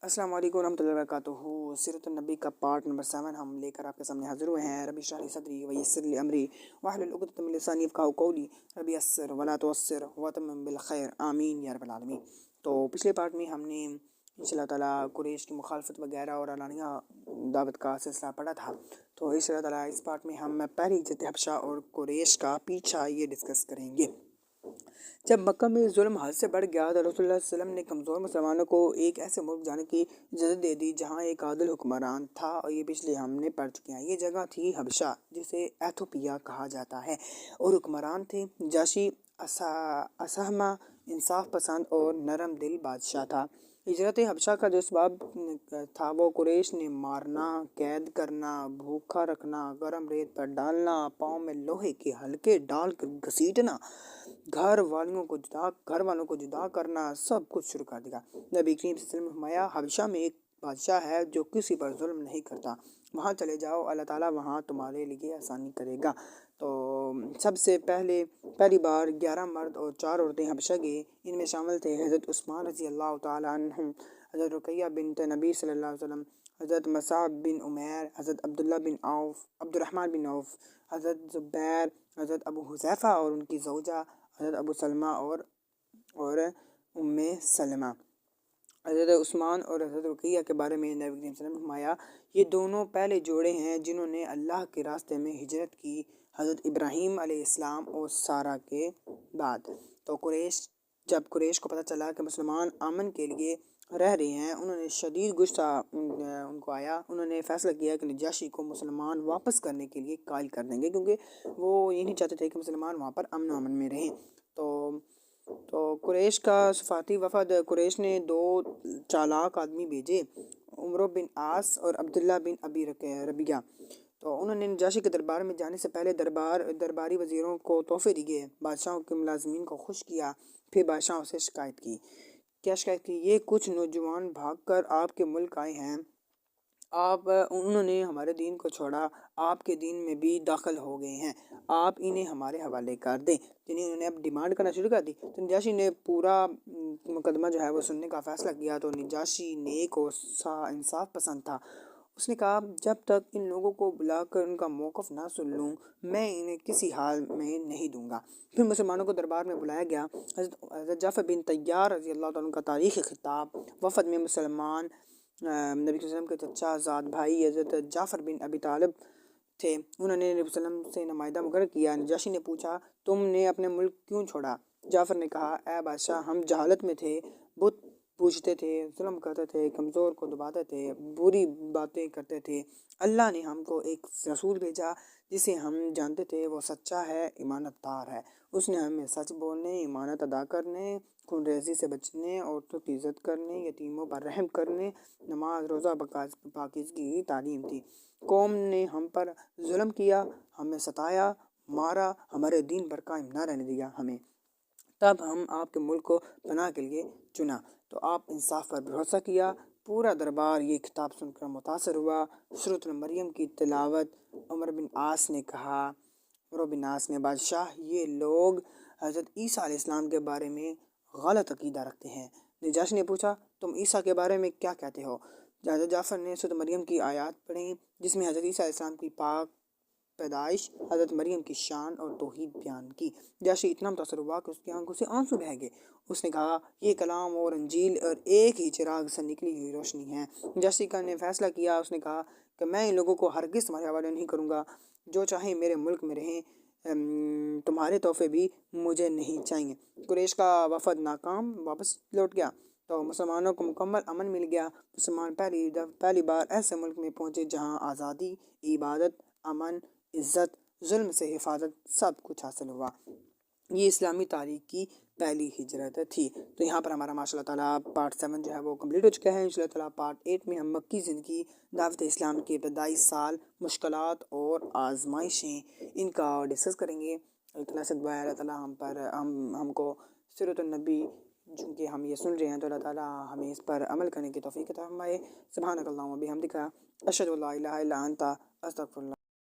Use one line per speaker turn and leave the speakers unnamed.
السلام علیکم ورحمۃ اللہ وبرکاتہ۔ سیرت النبی کا پارٹ نمبر 7 ہم لے کر آپ کے سامنے حاضر ہوئے ہیں۔ ربی اشرح لی صدری ویسر لی امری واحلل عقدۃ من لسانی یفقہوا قولی ربی یسر ولا تعسر واتمم بالخیر آمین یا رب العالمین۔ تو پچھلے پارٹ میں ہم نے انشاء اللہ تعالیٰ قریش کی مخالفت وغیرہ اور اعلانیہ دعوت کا سلسلہ پڑھا تھا۔ تو انشاء اللہ تعالیٰ اس پارٹ میں ہم پہلی ہجرت حبشہ اور قریش کا پیچھا یہ ڈسکس کریں گے۔ جب مکہ میں ظلم حد سے بڑھ گیا تو رسول اللہ صلی اللہ علیہ وسلم نے کمزور مسلمانوں کو ایک ایسے ملک جانے کی اجازت دے دی جہاں ایک عادل حکمران تھا، اور یہ پچھلے ہم نے پڑھ چکے ہیں۔ یہ جگہ تھی حبشہ، جسے ایتھوپیا کہا جاتا ہے، اور حکمران تھے جاشی اسہمہ، انصاف پسند اور نرم دل بادشاہ تھا۔ ہجرت حبشہ کا جو اسباب تھا وہ قریش نے مارنا، قید کرنا، بھوکا رکھنا، گرم ریت پر ڈالنا، پاؤں میں لوہے کے حلقے ڈال کر گھسیٹنا، گھر والوں کو جدا کرنا، سب کچھ شروع کر دیا۔ نبی کریم صلی اللہ علیہ وسلم نے فرمایا، حبشہ میں ایک بادشاہ ہے جو کسی پر ظلم نہیں کرتا، وہاں چلے جاؤ، اللہ تعالیٰ وہاں تمہارے لیے آسانی کرے گا۔ تو سب سے پہلی بار 11 مرد اور 4 عورتیں حبشہ گئے۔ ان میں شامل تھے حضرت عثمان رضی اللہ تعالیٰ عنہ، حضرت رقیہ بنت نبی صلی اللہ علیہ وسلم، حضرت مصعب بن عمیر، حضرت عبد الرحمن بن عوف، حضرت زبیر، حضرت ابو حذیفہ اور ان کی زوجہ حضرت ابو سلمہ اور ام سلمہ۔ حضرت عثمان اور حضرت رقیہ کے بارے میں نبی کریم صلی اللہ علیہ وسلم نے فرمایا، یہ دونوں پہلے جوڑے ہیں جنہوں نے اللہ کے راستے میں ہجرت کی، حضرت ابراہیم علیہ السلام اور سارہ کے بعد۔ تو جب قریش کو پتہ چلا کہ مسلمان امن کے لیے رہ رہے ہیں، انہوں نے شدید غصہ ان کو آیا۔ انہوں نے فیصلہ کیا کہ نجاشی کو مسلمان واپس کرنے کے لیے قائل کر دیں گے، کیونکہ وہ یہ نہیں چاہتے تھے کہ مسلمان وہاں پر امن و امن میں رہیں۔ تو قریش کا صفاتی وفد، قریش نے 2 چالاک آدمی بھیجے، عمرو بن عاص اور عبداللہ بن ابی ربیعہ۔ تو انہوں نے نجاشی کے دربار میں جانے سے پہلے درباری وزیروں کو تحفے دیے، بادشاہوں کے ملازمین کو خوش کیا، پھر بادشاہوں سے شکایت کی۔ کیا شکایت کی؟ یہ کچھ نوجوان بھاگ کر آپ کے ملک آئے ہیں، انہوں نے ہمارے دین کو چھوڑا، آپ کے دین میں بھی داخل ہو گئے ہیں، آپ انہیں ہمارے حوالے کر دیں۔ یعنی انہوں نے اب ڈیمانڈ کرنا شروع کر دی۔ تو نجاشی نے پورا مقدمہ جو ہے وہ سننے کا فیصلہ کیا۔ تو نجاشی نیک اور انصاف پسند تھا، اس نے کہا، جب تک ان لوگوں کو بلا کر ان کا موقف نہ سن لوں، میں انہیں کسی حال میں نہیں دوں گا۔ پھر مسلمانوں کو دربار میں بلایا گیا۔ حضرت جعفر بن طیار رضی اللہ تعالیٰ عنہ کا تاریخی خطاب۔ وفد میں مسلمان نبی صلی اللہ علیہ وسلم کے چچا زاد بھائی حضرت جعفر بن ابی طالب تھے۔ انہوں نے نبی صلی اللہ علیہ وسلم سے نمائندہ مقرر کیا۔ نجاشی نے پوچھا، تم نے اپنے ملک کیوں چھوڑا؟ جعفر نے کہا، اے بادشاہ، ہم جہالت میں تھے، بت پوجتے تھے، ظلم کرتے تھے، کمزور کو دباتے تھے، بری باتیں کرتے تھے۔ اللہ نے ہم کو ایک رسول بھیجا جسے ہم جانتے تھے وہ سچا ہے، امانت دار ہے۔ اس نے ہمیں سچ بولنے، امانت ادا کرنے، خون ریزی سے بچنے، عورتوں کی عزت کرنے، یتیموں پر رحم کرنے، نماز روزہ پاکیزگی کی تعلیم دی۔ قوم نے ہم پر ظلم کیا، ہمیں ستایا، مارا، ہمارے دین پر قائم نہ رہنے دیا ہمیں، تب ہم آپ کے ملک کو پناہ کے لیے چنا، تو آپ انصاف پر بھروسہ کیا۔ پورا دربار یہ خطاب سن کر متاثر ہوا۔ سورۃ مریم کی تلاوت۔ عمر بن عاص نے کہا، بادشاہ، یہ لوگ حضرت عیسیٰ علیہ السلام کے بارے میں غلط عقیدہ رکھتے ہیں۔ نجاشی نے پوچھا، تم عیسیٰ کے بارے میں کیا کہتے ہو؟ حضرت جعفر نے سورۃ مریم کی آیات پڑھیں جس میں حضرت عیسیٰ علیہ السلام کی پاک پیدائش، حضرت مریم کی شان اور توحید بیان کی۔ نجاشی اتنا متاثر ہوا کہ اس کی آنکھوں سے آنسو بہہ گئے۔ اس نے کہا، یہ کلام اور انجیل اور ایک ہی چراغ سے نکلی ہوئی روشنی ہے۔ نجاشی نے فیصلہ کیا، اس نے کہا کہ میں ان لوگوں کو ہرگز تمہارے حوالے نہیں کروں گا، جو چاہیں میرے ملک میں رہیں، تمہارے تحفے بھی مجھے نہیں چاہیے۔ قریش کا وفد ناکام واپس لوٹ گیا، تو مسلمانوں کو مکمل امن مل گیا۔ مسلمان پہلی بار ایسے ملک میں پہنچے جہاں آزادی، عبادت، امن، عزت، ظلم سے حفاظت، سب کچھ حاصل ہوا۔ یہ اسلامی تاریخ کی پہلی ہجرت تھی۔ تو یہاں پر ہمارا ماشاء اللہ تعالیٰ پارٹ 7 جو ہے وہ کمپلیٹ ہو چکا ہے۔ انشاء اللہ تعالیٰ پارٹ 8 میں ہم مکی زندگی، دعوت اسلام کے ابتدائی سال، مشکلات اور آزمائشیں، ان کا ڈسکس کریں گے۔ اللہ تعالیٰ سے دعا ہے اللہ تعالیٰ ہم کو سیرت النبی چونکہ ہم یہ سن رہے ہیں تو اللہ تعالیٰ ہمیں اس پر عمل کرنے کی توفیق عطا فرمائے۔ سبحانک اللہم و بحمدک، اشہد ان لا الہ الا انت، استغفر اللہ۔